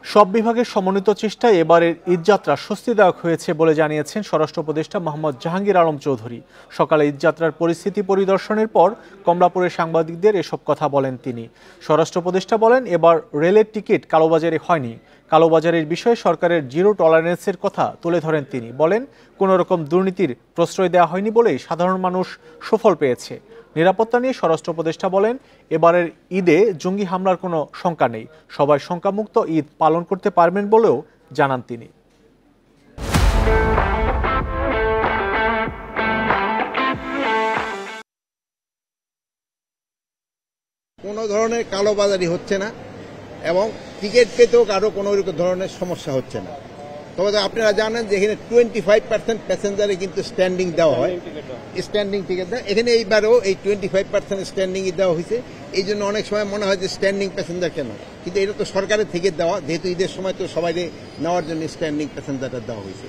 সব বিভাগের সমন্বিত চেষ্টায় এবারের ঈদযাত্রা স্বস্তিদায়ক হয়েছে বলে জানিয়েছেন স্বরাষ্ট্র উপদেষ্টা মোহাম্মদ জাহাঙ্গীর আলম চৌধুরী। সকালে ঈদযাত্রার পরিস্থিতি পরিদর্শনের পর কমলাপুরের সাংবাদিকদের এসব কথা বলেন তিনি। স্বরাষ্ট্র উপদেষ্টা বলেন, এবার রেলের টিকিট কালোবাজারে হয়নি। কালোবাজারের বিষয়ে সরকারের জিরো টলারেন্সের কথা তুলে ধরেন তিনি। বলেন, কোনো রকম দুর্নীতির প্রশ্রয় দেওয়া হয়নি বলেই সাধারণ মানুষ সুফল পেয়েছে। নিরাপত্তা নিয়ে স্বরাষ্ট্র উপদেষ্টা বলেন, এবারের ঈদে জঙ্গি হামলার কোনো শঙ্কা নেই। সবাই শঙ্কামুক্ত ঈদ পালন করতে পারবেন বলেও জানান তিনি। কোনো ধরনের কালোবাজারি হচ্ছে না এবং টিকিট পেতেও কারো কোনো ধরনের সমস্যা হচ্ছে না। তবে আপনারা জানেন যে এখানে 25% প্যাসেঞ্জারে কিন্তু স্ট্যান্ডিং দেওয়া হয়, স্ট্যান্ডিং টিকিট দেয়। এখানে এইবারও এই 25% স্ট্যান্ডিং দেওয়া হয়েছে। এই জন্য অনেক সময় মনে হয় যে স্ট্যান্ডিং প্যাসেঞ্জার কেন, কিন্তু এটা তো সরকারের থেকে দেওয়া, যেহেতু ঈদের সময় তো সবাই নেওয়ার জন্য স্ট্যান্ডিং প্যাসেঞ্জারটা দেওয়া হয়েছে।